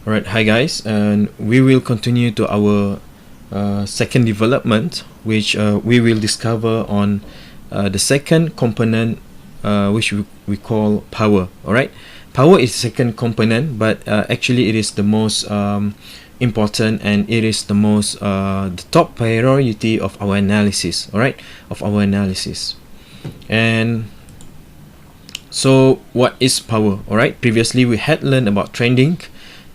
Alright, hi guys, and we will continue to our second development, which we will discover on the second component, which we call power. Alright, power is the second component, but actually it is the most important, and it is the most the top priority of our analysis. Alright, of our analysis. And so what is power? Alright, previously we had learned about trending.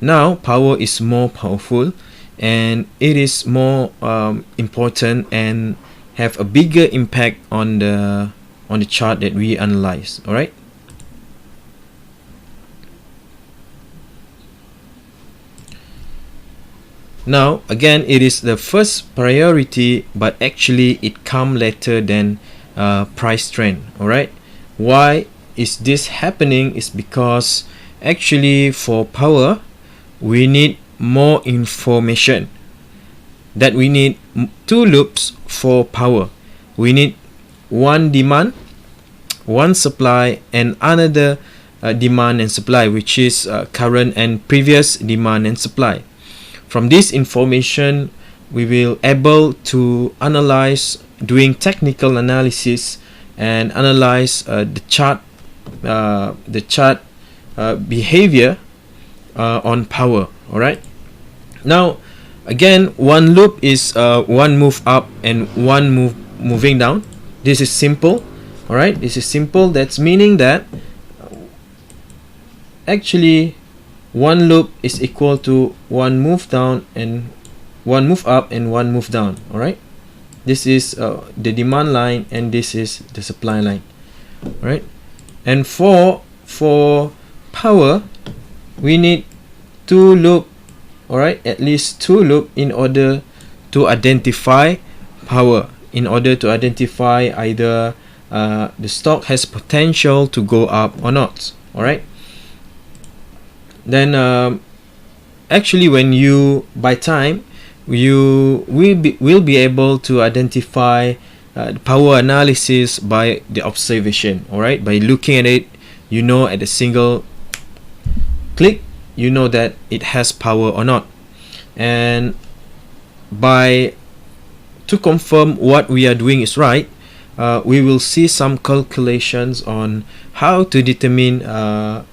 Now power is more powerful, and it is more important and have a bigger impact on the chart that we analyze. All right. Now again, it is the first priority, but actually it come later than price trend. All right. Why is this happening? Is because actually for power we need more information. That we need two loops for power. We need one demand, one supply, and another demand and supply, which is current and previous demand and supply. From this information, we will able to analyze, doing technical analysis, and analyze the chart behavior on power. All right. Now again, one loop is one move up and one moving down. This is simple. All right, this is simple. That's meaning that actually one loop is equal to one move down and one move up and one move down. All right, this is the demand line, and this is the supply line. All right, and for power we need two loop. All right, at least two loop in order to identify power, in order to identify either the stock has potential to go up or not. All right, then actually when you buy time, you will be able to identify the power analysis by the observation. All right, by looking at it, you know, at a single click, you know that it has power or not. And to confirm what we are doing is right, we will see some calculations on how to determine a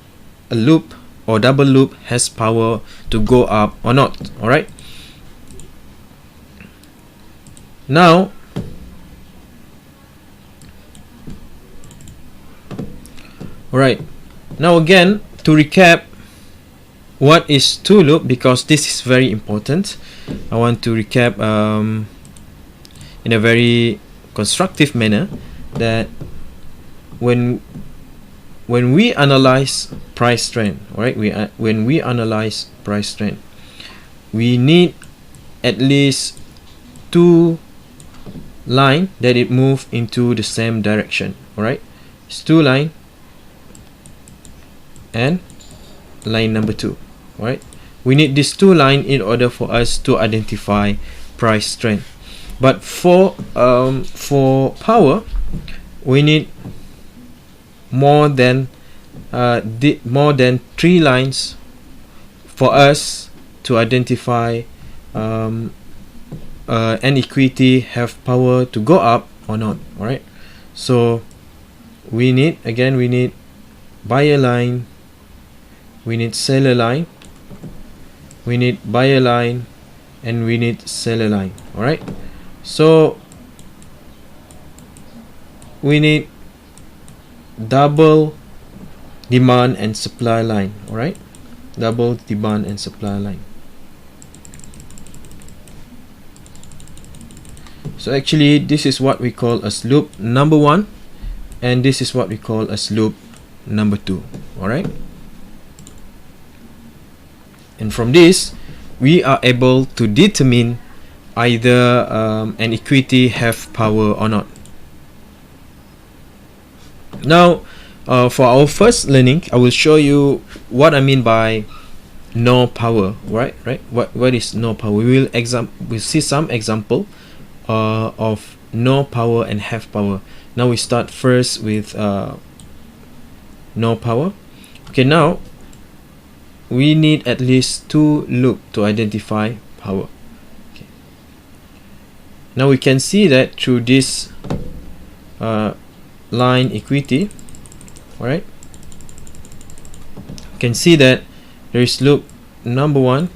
loop or double loop has power to go up or not. All right, now again, to recap, what is two loop, because this is very important. I want to recap in a very constructive manner that when we analyze price trend, all right, when we analyze price trend, we need at least two line that it move into the same direction. All right, it's two line and line number two. Right, we need these two lines in order for us to identify price trend. But for power, we need more than three lines for us to identify an equity have power to go up or not. All right, so we need buyer line, we need seller line, we need buyer line, and we need seller line. All right, so we need double demand and supply line. All right, double demand and supply line. So actually this is what we call as loop number one, and this is what we call as loop number two. All right, and from this we are able to determine either an equity have power or not. Now for our first learning, I will show you what I mean by no power. Right, what is no power? We'll see some example of no power and have power. Now we start first with no power. Okay, now we need at least two loops to identify power. Okay. Now we can see that through this line equity, alright, you can see that there is loop number 1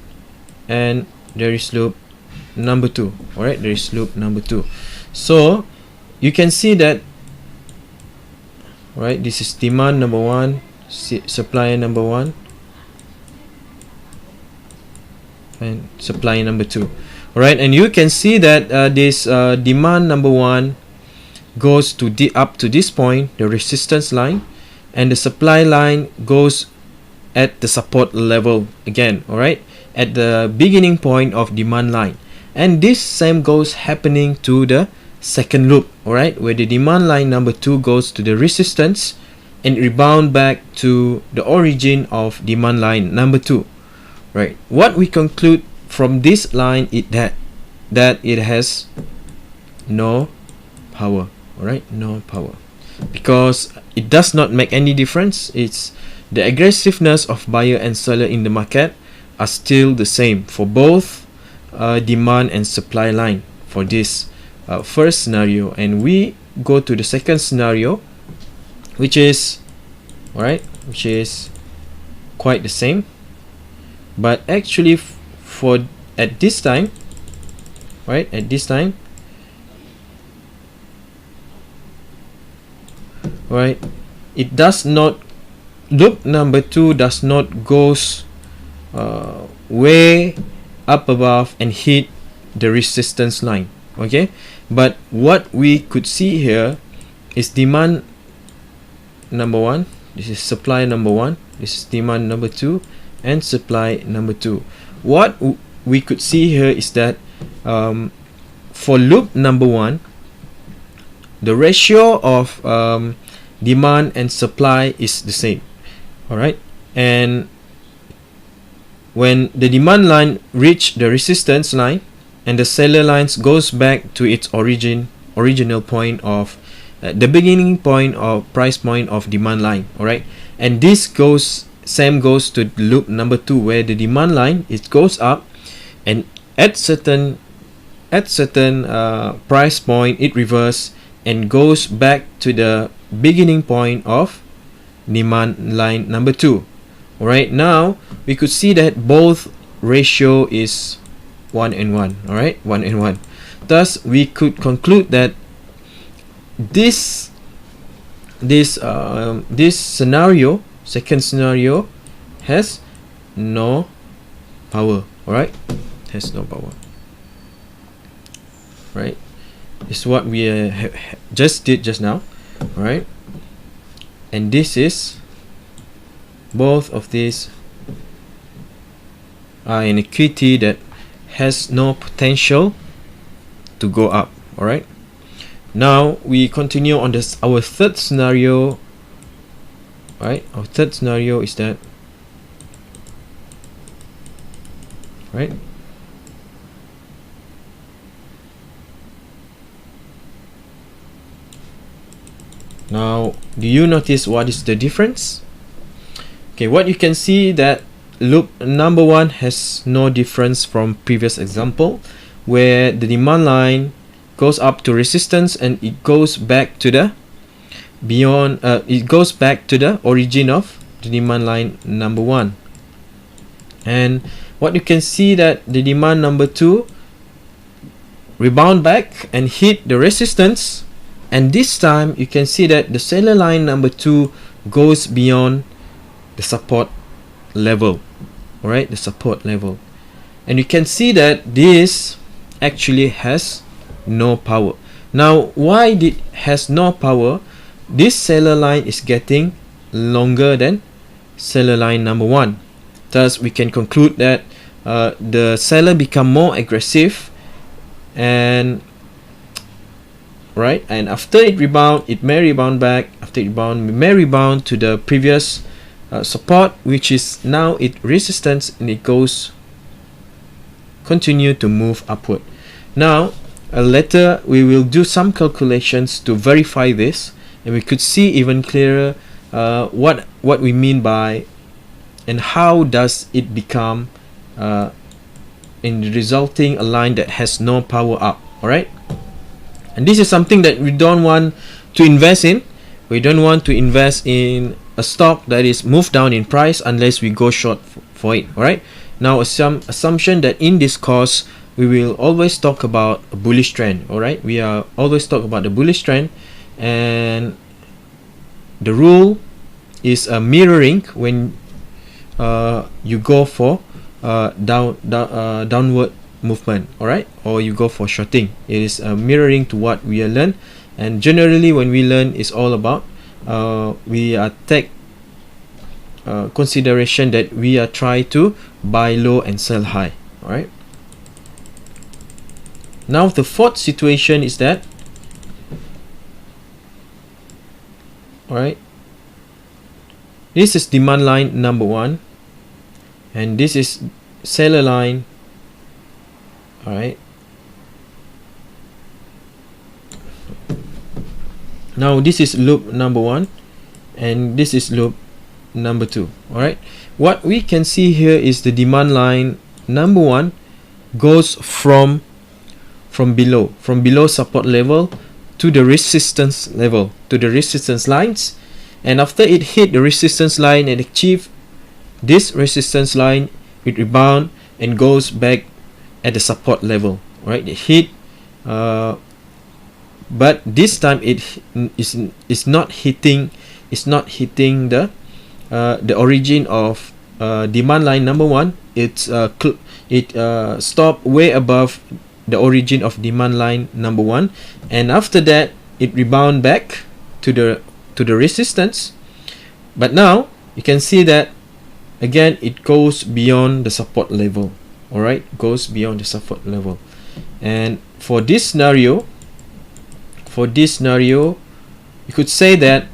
and there is loop number 2. Alright, there is loop number 2. So you can see that, right, this is demand number 1, supply number 1, and supply number 2. Alright, and you can see that this demand number 1 goes to up to this point, the resistance line, and the supply line goes at the support level again, alright, at the beginning point of demand line. And this same goes happening to the second loop, alright, where the demand line number 2 goes to the resistance and rebound back to the origin of demand line number 2. Right, what we conclude from this line is that it has no power, alright, no power, because it does not make any difference. It's the aggressiveness of buyer and seller in the market are still the same for both demand and supply line for this first scenario. And we go to the second scenario, which is, alright, which is quite the same, but actually for at this time, right, at this time, right, it does not, loop number 2 does not goes way up above and hit the resistance line. Okay, but what we could see here is demand number 1, this is supply number 1, this is demand number 2, and supply number 2. What we could see here is that for loop number 1, the ratio of demand and supply is the same, alright, and when the demand line reach the resistance line and the seller lines goes back to its original point of the beginning point of price point of demand line, alright, and this goes same goes to loop number 2, where the demand line, it goes up, and at certain price point it reverses and goes back to the beginning point of demand line number 2. Alright, now we could see that both ratio is 1 and 1, alright, 1 and 1. Thus we could conclude that this scenario, second scenario, has no power, alright, has no power, right. This is what we just did just now, alright, and this is, both of these are an equity that has no potential to go up, alright. Now we continue on this, our third scenario, right, our third scenario is that, right, now do you notice what is the difference? Okay, what you can see that loop number 1 has no difference from previous example, where the demand line goes up to resistance and it goes back to the it goes back to the origin of the demand line number 1. And what you can see that the demand number 2 rebound back and hit the resistance, and this time you can see that the seller line number 2 goes beyond the support level, alright, the support level, and you can see that this actually has no power. Now why it has no power? This seller line is getting longer than seller line number 1. Thus we can conclude that the seller become more aggressive, and right, and after it rebound, it may rebound back, after it rebound, it may rebound to the previous support, which is now it resistance, and it goes continue to move upward. Now later we will do some calculations to verify this, and we could see even clearer what we mean by and how does it become in resulting a line that has no power up. All right, and this is something that we don't want to invest in. We don't want to invest in a stock that is moved down in price unless we go short for it. All right, now some assumption that in this course we will always talk about a bullish trend. All right, we are always talk about the bullish trend, and the rule is a mirroring when you go for downward movement. All right, or you go for shorting. It is mirroring to what we learn, and generally when we learn, it's all about we are take consideration that we are try to buy low and sell high. All right, now the fourth situation is that, all right, this is demand line number 1, and this is seller line. All right, now this is loop number 1, and this is loop number 2. All right, what we can see here is the demand line number 1 goes from below support level to the resistance level, to the resistance lines, and after it hit the resistance line and achieve this resistance line, it rebound and goes back at the support level. Right, it hit but this time it is not hitting the origin of demand line number 1. It's stopped way above the origin of demand line number 1, and after that it rebound back to the resistance. But now you can see that again it goes beyond the support level. All right, goes beyond the support level, and for this scenario you could say that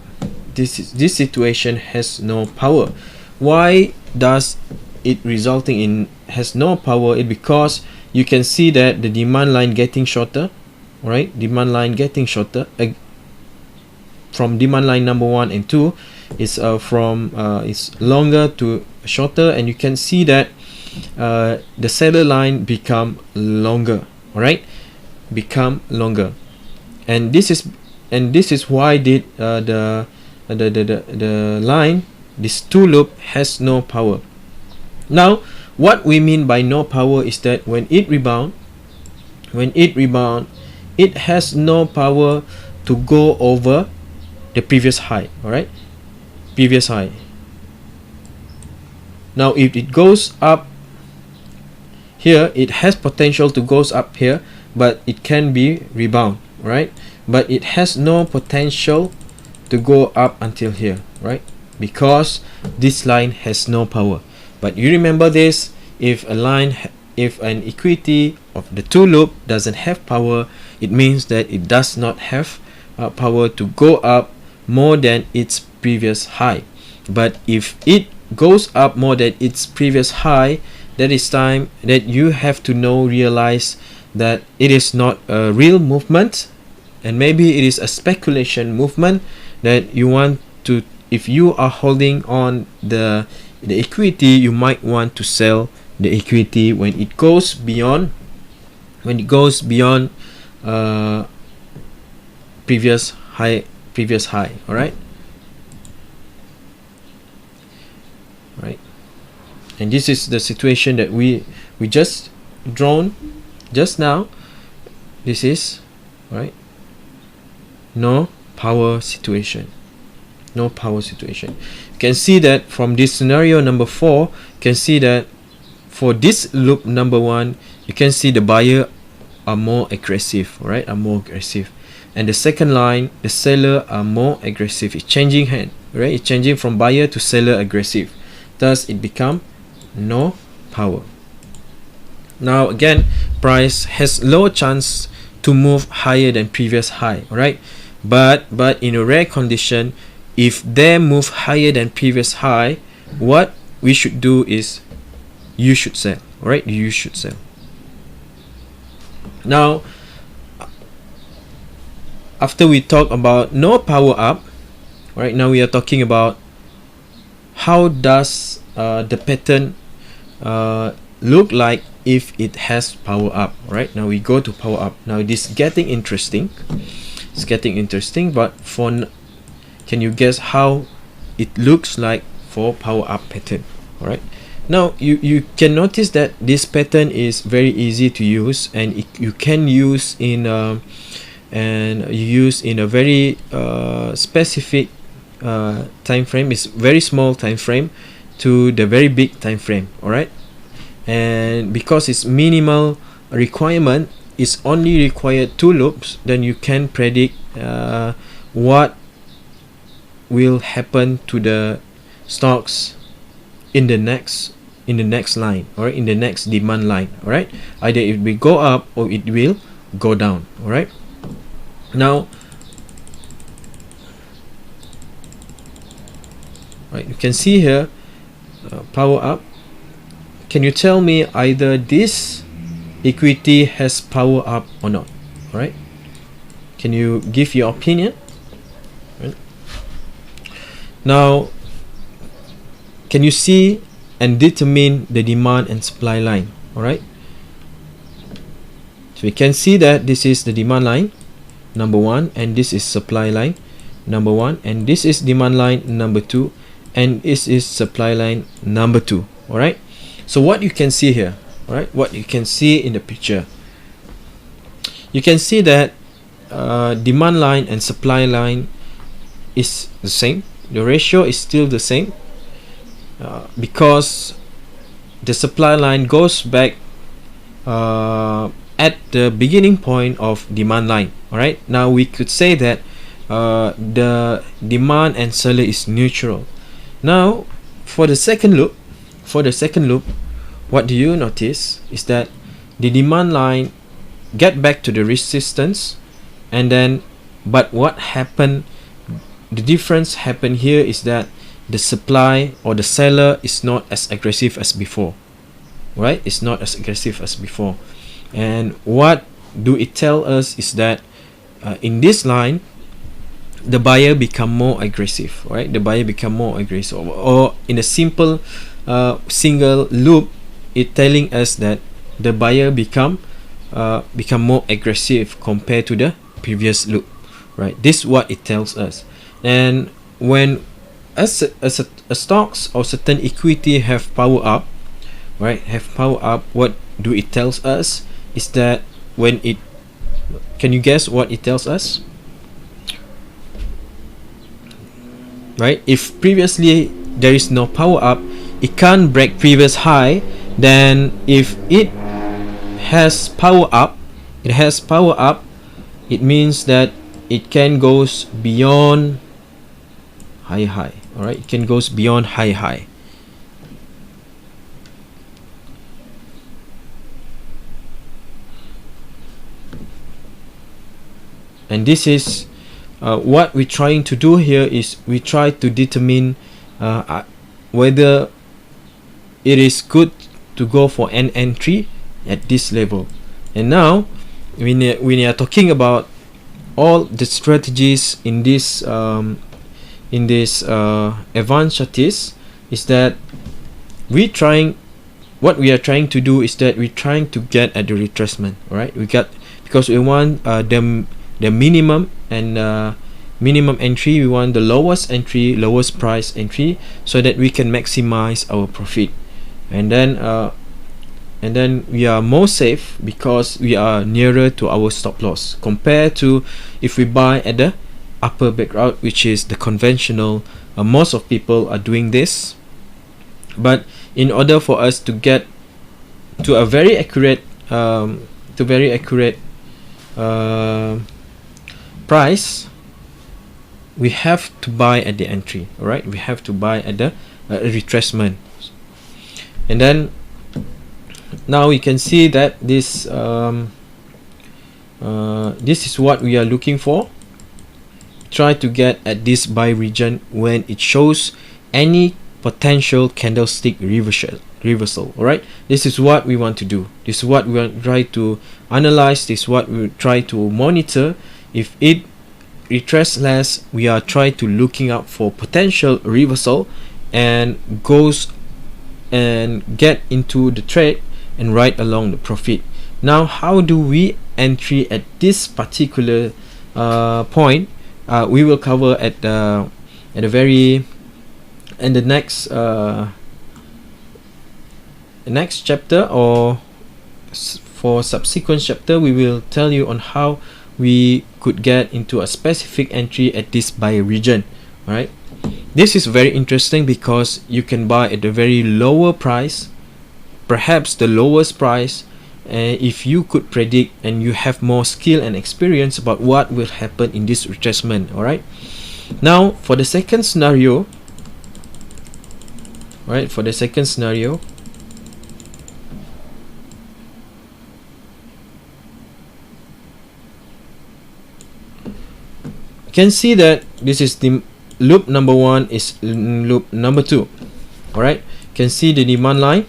this situation has no power. Why does it resulting in has no power? It because you can see that the demand line getting shorter. All right, demand line getting shorter from demand line number 1 and 2 is is longer to shorter, and you can see that the seller line become longer. All right, become longer, and this is why did the line, this 2 loop, has no power. Now what we mean by no power is that when it rebound, it has no power to go over the previous high. All right, previous high. Now if it goes up here, it has potential to goes up here, but it can be rebound. Right, but it has no potential to go up until here. Right, because this line has no power. But you remember this, if an equity of the 2 loop doesn't have power, it means that it does not have power to go up more than its previous high. But if it goes up more than its previous high, that is time that you have to realize that it is not a real movement, and maybe it is a speculation movement that you want to. If you are holding on the equity, you might want to sell the equity when it goes beyond previous high. All right, and this is the situation that we just drawn just now. This is right, no power situation. You can see that from this scenario number 4, you can see that for this loop number 1, you can see the buyer are more aggressive. All right, are more aggressive, and the second line, the seller are more aggressive. It's changing hand. Right, it's changing from buyer to seller aggressive, thus it become no power. Now again, price has low chance to move higher than previous high. All right, but in a rare condition, if they move higher than previous high, what we should do is you should sell. All right, you should sell. Now after we talk about no power up, right, now we are talking about how does the pattern look like if it has power up. Right, now we go to power up. Now this getting interesting. It's getting interesting, but can you guess how it looks like for power up pattern? All right, now you can notice that this pattern is very easy to use, and you can use in a very specific time frame. It's very small time frame to the very big time frame. All right, and because it's minimal requirement, it's only required 2 loops, then you can predict what will happen to the stocks in the next line, or in the next demand line. All right, either it will go up or it will go down. All right, now you can see here power up. Can you tell me either this equity has power up or not? All right, can you give your opinion? Right. Now can you see and determine the demand and supply line? All right, so we can see that this is the demand line number 1, and this is supply line number 1, and this is demand line number 2, and this is supply line number 2. All right, so what you can see here, all right, what you can see in the picture, you can see that demand line and supply line is the same. The ratio is still the same, because the supply line goes back at the beginning point of demand line. All right, now we could say that the demand and seller is neutral. Now for the second loop, what do you notice is that the demand line get back to the resistance, and then but what happened, the difference happened here is that the supply or the seller is not as aggressive as before. Right, it's not as aggressive as before. And what do it tell us is that in this line the buyer become more aggressive. Right, the buyer become more aggressive, or in a simple single loop, it telling us that the buyer become more aggressive compared to the previous loop. Right, this is what it tells us. And when a stocks or certain equity have power up, right, what do it tells us is that when it, can you guess what it tells us? Right, if previously there is no power up, it can't break previous high. Then if it has power up, it means that it can goes beyond high. All right, it can goes beyond high. And this is what we're trying to do here, is we try to determine whether it is good to go for an entry at this level. And now when we are talking about all the strategies in this advanced Chartist, is that we are trying to do is that we're trying to get at the retracement. All right, because we want the minimum and minimum entry, we want the lowest price entry, so that we can maximize our profit. And then we are more safe because we are nearer to our stop loss compared to if we buy at the upper back route, which is the conventional. Most of people are doing this, but in order for us to get to a very accurate price, we have to buy at the entry. All right, we have to buy at the retracement. And then now we can see that this is what we are looking for. Try to get at this buy region when it shows any potential candlestick reversal. All right, this is what we want to do. This is what we want to try to analyze. This is what we try to monitor. If it retraces less, we are trying to looking up for potential reversal and goes and get into the trade and ride along the profit. Now, how do we entry at this particular point? We will cover at the very in the next chapter, or for subsequent chapter. We will tell you on how we could get into a specific entry at this buy region. All right, this is very interesting because you can buy at a very lower price, perhaps the lowest price, if you could predict and you have more skill and experience about what will happen in this retracement. All right, now for the second scenario, you can see that this is the loop number 1 is loop number 2. All right, you can see the demand line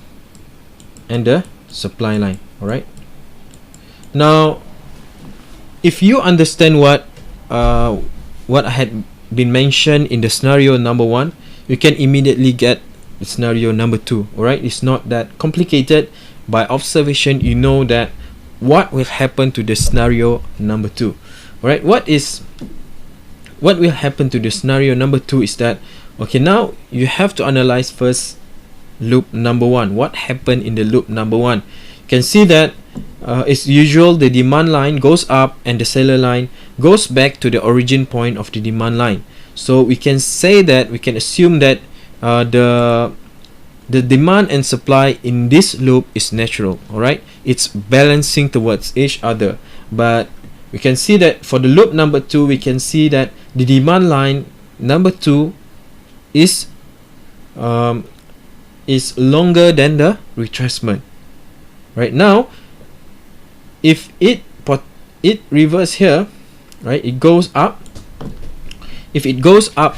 and the supply line. All right, now if you understand what had been mentioned in the scenario number 1, you can immediately get the scenario number 2. All right, it's not that complicated. By observation, you know that what will happen to the scenario number 2. All right, what will happen to the scenario number 2 is that, okay, now you have to analyze first loop number 1. What happened in the loop number 1? You can see that as usual, the demand line goes up and the seller line goes back to the origin point of the demand line. So we can say that, we can assume that the demand and supply in this loop is natural. All right, it's balancing towards each other. But we can see that for the loop number 2, we can see that the demand line number 2 is longer than the retracement. Right now, if it reverse here, right, it goes up. If it goes up,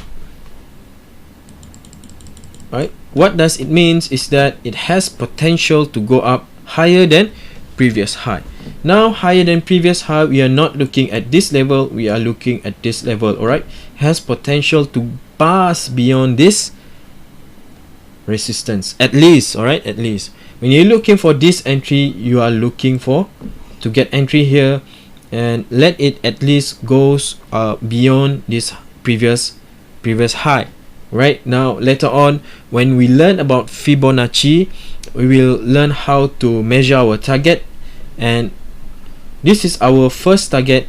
right, what does it means is that it has potential to go up higher than previous high. Now, higher than previous high, we are not looking at this level, we are looking at this level. All right, has potential to pass beyond this resistance, at least. All right, at least when you're looking for this entry, you are looking for to get entry here and let it at least goes beyond this previous high. Right, now later on when we learn about Fibonacci, we will learn how to measure our target, and this is our first target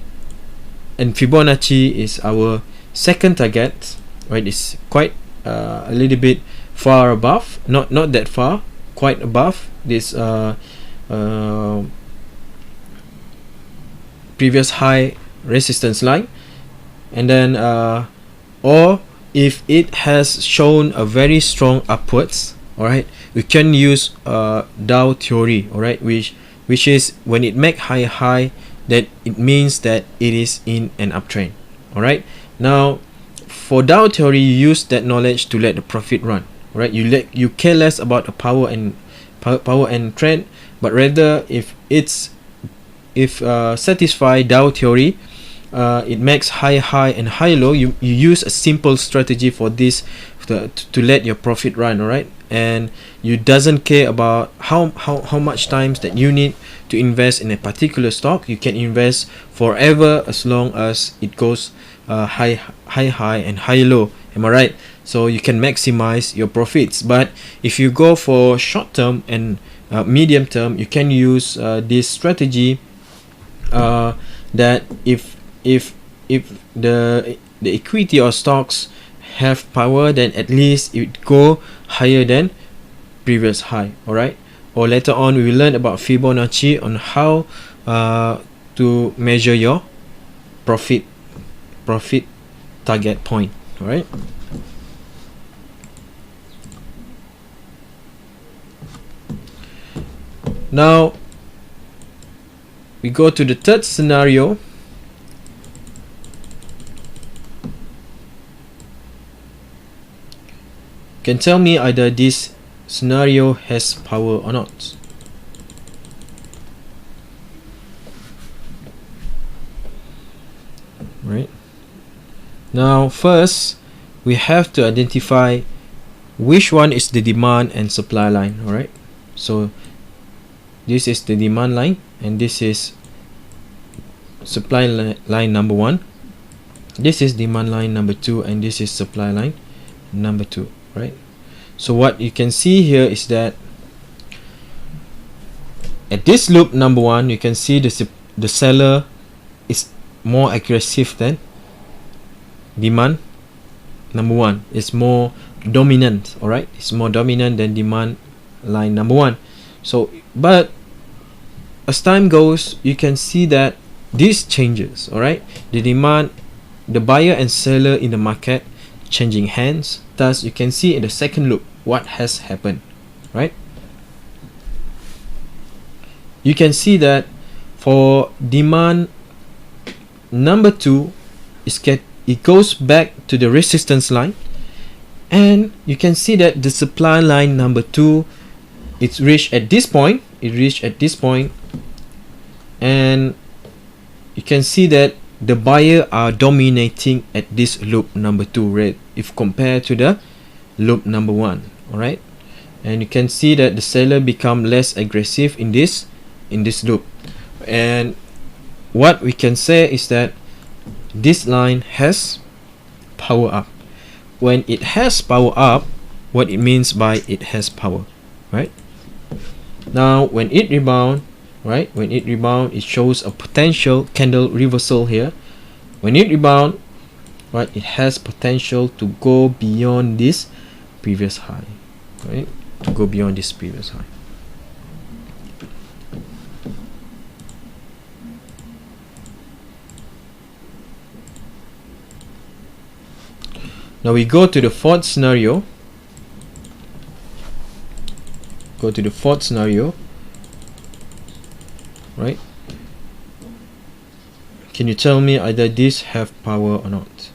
and Fibonacci is our second target. Right, it's quite a little bit far above, not that far, quite above this previous high resistance line. And then or if it has shown a very strong upwards, all right, we can use Dow theory. All right, which is when it make high, that it means that it is in an uptrend. All right, now for Dow theory, you use that knowledge to let the profit run. All right, you care less about the power and trend, but rather if satisfy Dow theory, it makes high and high low, you use a simple strategy for this to let your profit run. All right, and you doesn't care about how much times that you need to invest in a particular stock. You can invest forever as long as it goes high and high low. Am I right? So you can maximize your profits. But if you go for short term and medium term, you can use this strategy that if the equity or stocks have power, then at least it go higher than previous high. All right, or later on we will learn about Fibonacci on how to measure your profit target point. All right, now we go to the third scenario. Can tell me either this scenario has power or not. Right, now first we have to identify which one is the demand and supply line. All right, so this is the demand line and this is supply line number 1. This is demand line number 2 and this is supply line number 2, right? So what you can see here is that at this loop number 1, you can see the seller is more aggressive than demand number 1. It's more dominant, all right? It's more dominant than demand line number 1. So, but as time goes, you can see that this changes, all right? The buyer and seller in the market changing hands. Thus, you can see in the second loop what has happened, right? You can see that for demand number 2, it goes back to the resistance line, and you can see that the supply line number 2, it's reached at this point. And you can see that the buyer are dominating at this loop number 2 rate if compared to the loop number 1. All right, and you can see that the seller become less aggressive in this loop. And what we can say is that this line has power up. When it has power up, what it means by it has power, right? Now when it rebound, right, it shows a potential candle reversal here. When it rebound, right, it has potential to go beyond this previous high, right, to go beyond this previous high. Now we go to the fourth scenario. Right? Can you tell me either these have power or not?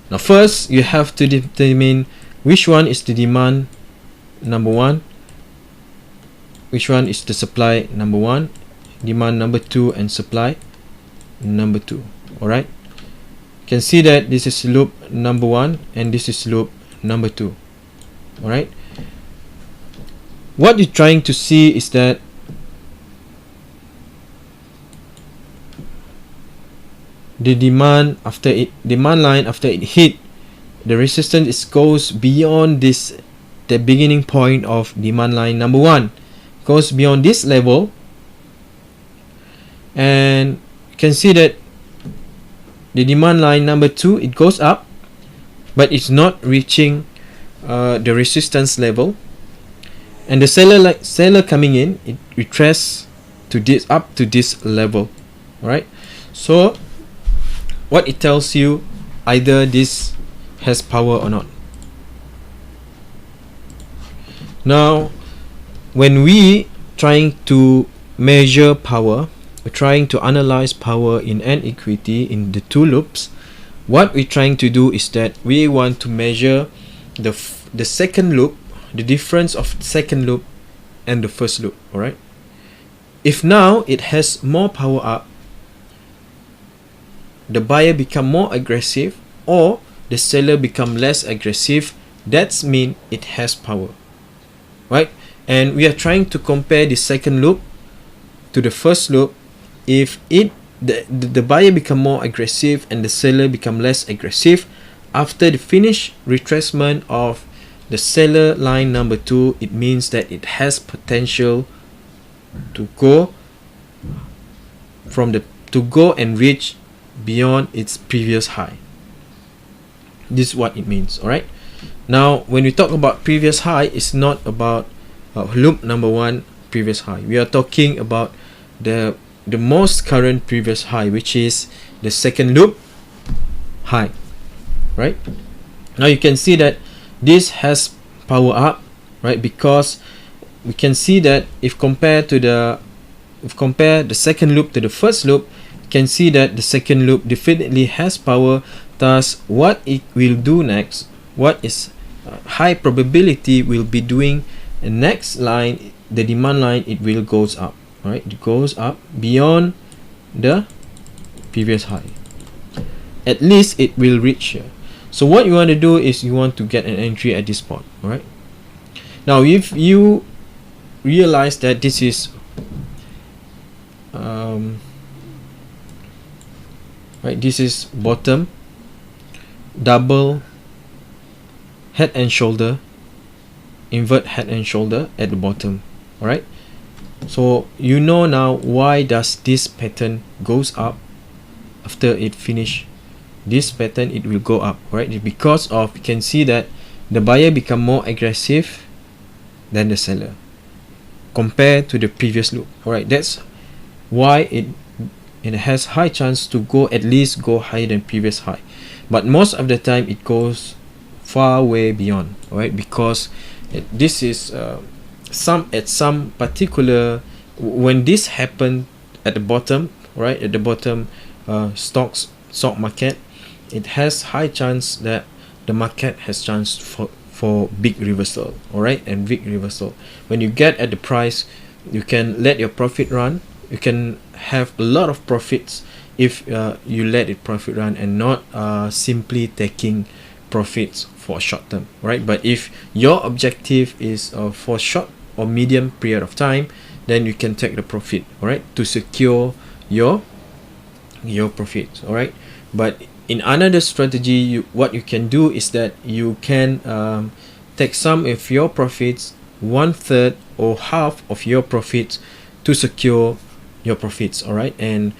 Now first you have to determine which one is the demand number 1, which one is the supply number 1, demand number 2 and supply number 2. Alright, you can see that this is loop number 1 and this is loop number 2. Alright, what you're trying to see is that the demand line after it hit the resistance, goes beyond the beginning point of demand line number 1, goes beyond this level, and you can see that the demand line number 2, it goes up, but it's not reaching the resistance level, and the seller coming in, it retraces to this up to this level. All right, so what it tells you, either this has power or not. Now when we trying to measure power, we're trying to analyze power in an equity in the two loops, what we're trying to do is that we want to measure the second loop, the difference of second loop and the first loop. All right, if now it has more power up, the buyer become more aggressive or the seller become less aggressive, that's mean it has power, right? And we are trying to compare the second loop to the first loop. If the buyer become more aggressive and the seller become less aggressive, after the finish retracement of the seller line number 2, it means that it has potential to go and reach beyond its previous high. This is what it means. All right, now when we talk about previous high, it's not about loop number 1 previous high. We are talking about the most current previous high, which is the second loop high. Right, now you can see that this has power up, right, because we can see that if compare the second loop to the first loop, you can see that the second loop definitely has power. Thus what it will do next, what is high probability will be doing, the next line, the demand line, it will goes up. Right, it goes up beyond the previous high, at least it will reach here. So what you want to do is you want to get an entry at this spot. All right. Now, if you realize that this is right, this is bottom, double head and shoulder, invert head and shoulder at the bottom. All right. So you know now why does this pattern goes up after it finish this pattern, it will go up. Right, because of, you can see that the buyer become more aggressive than the seller compared to the previous loop. All right, that's why it has high chance to go, at least go higher than previous high, but most of the time it goes far way beyond. All right, because this is some particular, when this happen at the bottom, right, at the bottom stock market, it has high chance that the market has chance for big reversal. All right, and big reversal. When you get at the price, you can let your profit run. You can have a lot of profits if you let it profit run and not simply taking profits for short term. Right, but if your objective is for short or medium period of time, then you can take the profit. All right, to secure your profits. All right, but in another strategy, what you can do is that you can take some of your profits, 1/3 or half of your profits, to secure your profits. All right, and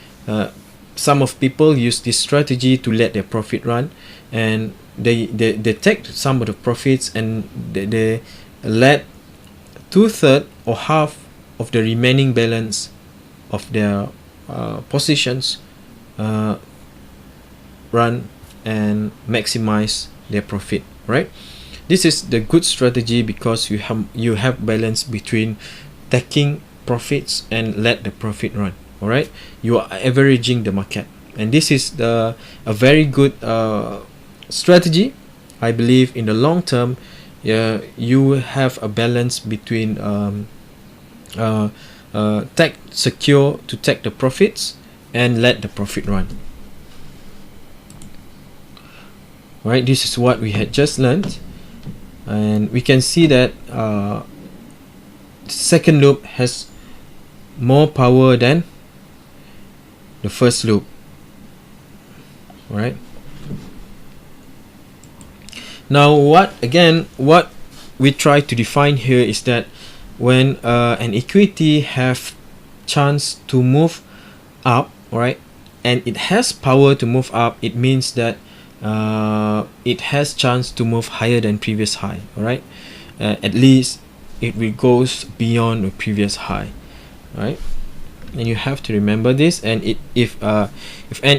some of people use this strategy to let their profit run, and they take some of the profits and they let 2/3 or half of the remaining balance of their positions run and maximize their profit. Right, this is the good strategy because you have balance between taking profits and let the profit run. All right, you are averaging the market, and this is a very good strategy. I believe in the long term, you have a balance between take the profits and let the profit run. Right, this is what we had just learned, and we can see that the second loop has more power than the first loop. Right, now what we try to define here is that when an equity have chance to move up, right, and it has power to move up, it means that it has chance to move higher than previous high. All right, at least it will goes beyond the previous high. Right, and you have to remember this. And if an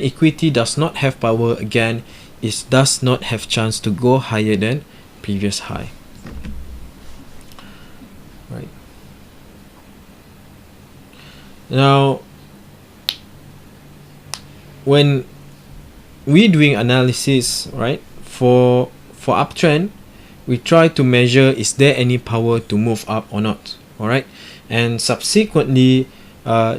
equity does not have power, again, it does not have chance to go higher than previous high. Right, now when we doing analysis, right, for uptrend, we try to measure is there any power to move up or not. All right, and subsequently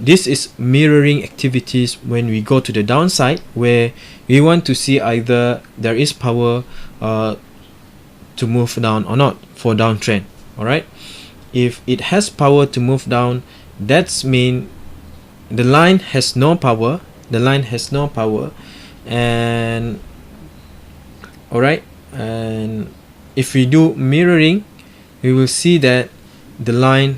this is mirroring activities when we go to the downside, where we want to see either there is power to move down or not for downtrend. All right, if it has power to move down, that's mean the line has no power. And all right, and if we do mirroring, we will see that the line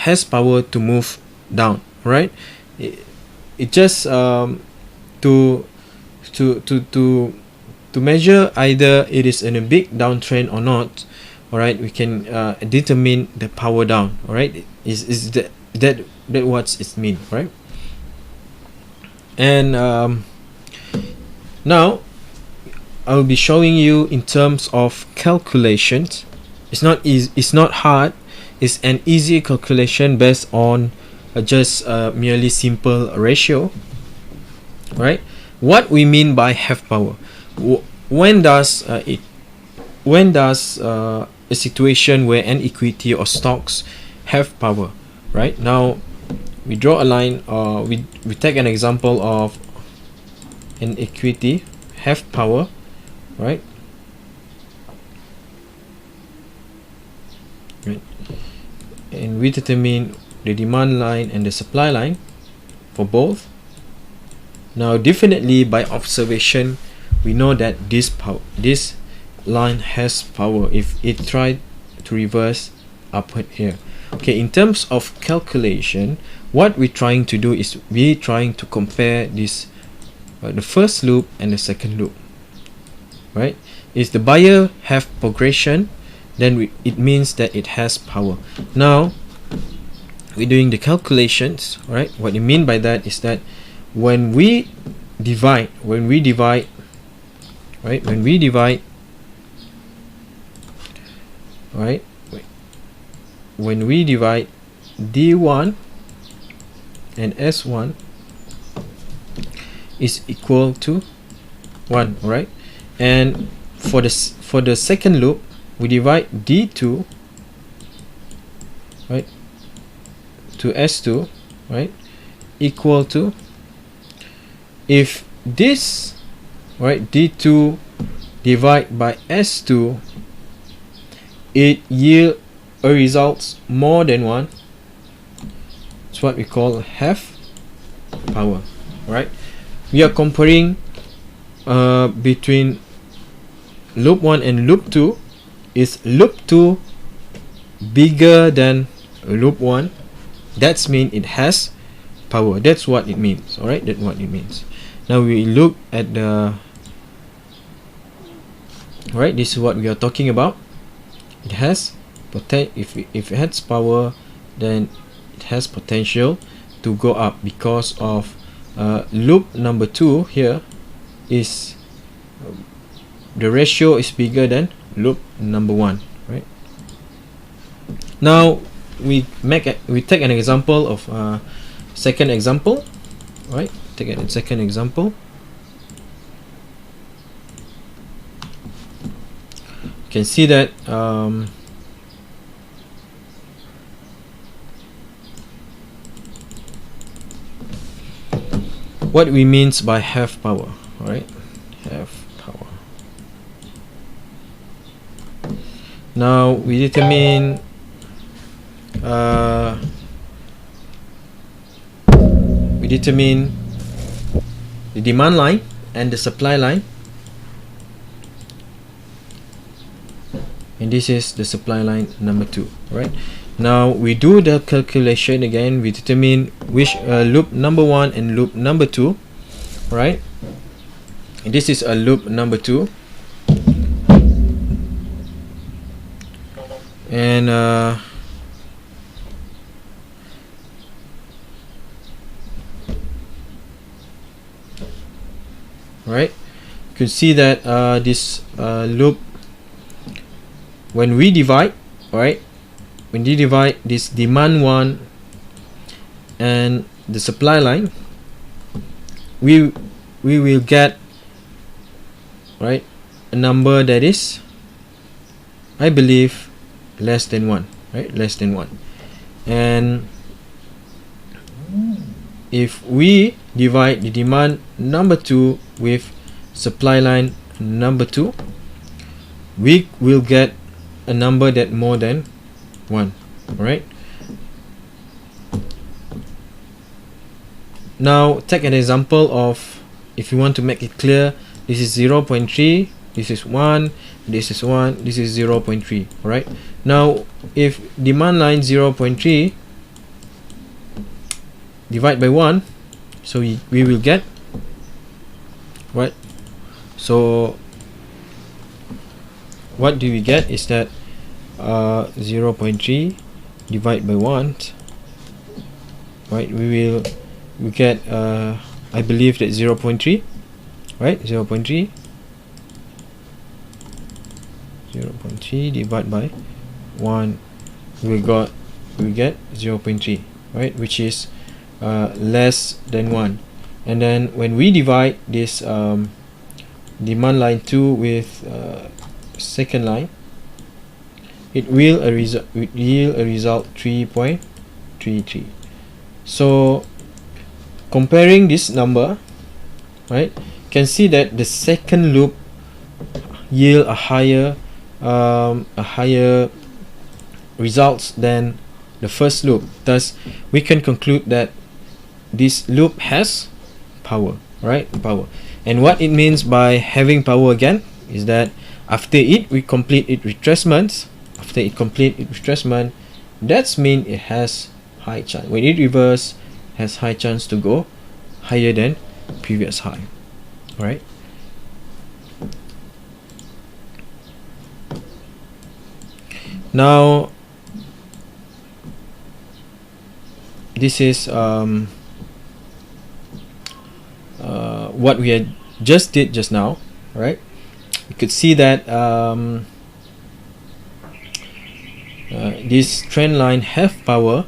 has power to move down. Right, it just to measure either it is in a big downtrend or not. All right, we can determine the power down. All right, is that what it mean, right? And now I'll be showing you in terms of calculations. It's not easy, it's not hard. It's an easy calculation based on just merely simple ratio. Right, what we mean by have power, when does a situation where an equity or stocks have power. Right, now we draw a line, we take an example of an equity have power. right? And we determine the demand line and the supply line for both. Now definitely by observation we know that this line has power if it tried to reverse upward here. Okay, in terms of calculation, what we're trying to do is we're trying to compare this the first loop and the second loop, right? If the buyer have progression, then it means that it has power. Now we're doing the calculations, right? What you mean by that is that when we divide right, when we divide D1 and S1 is equal to 1, right? And for the second loop we divide D2, right, to S2, right, equal to, if this, right, D2 divide by S2, it yield a result more than 1. It's what we call have power, right? We are comparing between loop 1 and loop 2. Is loop 2 bigger than loop 1? That's mean it has power. That's what it means. Alright, that's what it means. Now we look at the, right, this is what we are talking about. It has if it has power, then it has potential to go up because of loop number 2 here is the ratio is bigger than loop number 1, right? Now we take an example of second example, right? Take a second example. You can see that what we means by have power, right? Have power. Now we determine the demand line and the supply line, and this is the supply line number 2, right? Now we do the calculation again. We determine which loop number 1 and loop number 2, right? And this is a loop number 2, and right, you can see that this loop, when we divide, right, when we divide this demand 1 and the supply line, we will get, right, a number that is, I believe, less than 1, right? Less than 1. And if we divide the demand number 2 with supply line number 2, we will get a number that more than 1, right? Now take an example of, if you want to make it clear, this is 0.3, this is 1, this is 1, this is 0.3, right? Now if demand line 0.3 divide by 1, so we will get, right? So what do we get is that 0.3 divide by 1, right? We get I believe that 0.3, right? 0.3 divide by 1, we get 0.3, right? Which is less than 1. And then when we divide this demand line 2 with second line, it will yield a result 3.33. So comparing this number, right, you can see that the second loop yield a higher results than the first loop. Thus, we can conclude that this loop has power, right? Power. And what it means by having power again is that after we complete its retracement. After it complete its retracement, that's mean it has high chance. When it reverse, has high chance to go higher than previous high. Right? Now, this is what we had just did just now, right? You could see that this trend line have power,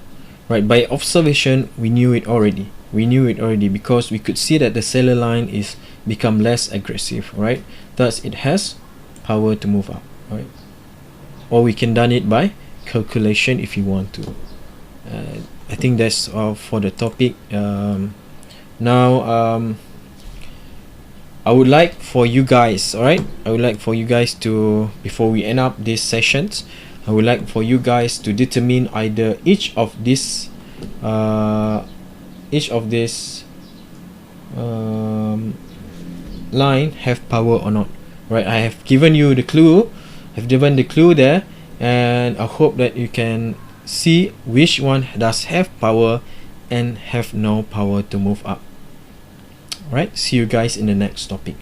right? By observation, we knew it already. Because we could see that the seller line is become less aggressive, right? Thus, it has power to move up, right? Or we can done it by calculation if you want to. I think that's all for the topic. Now, I would like for you guys, all right? I would like for you guys to, before we end up these sessions, I would like for you guys to determine either each of this line have power or not, right? I have given you the clue. I've given the clue there, and I hope that you can see which one does have power and have no power to move up. Right, see you guys in the next topic.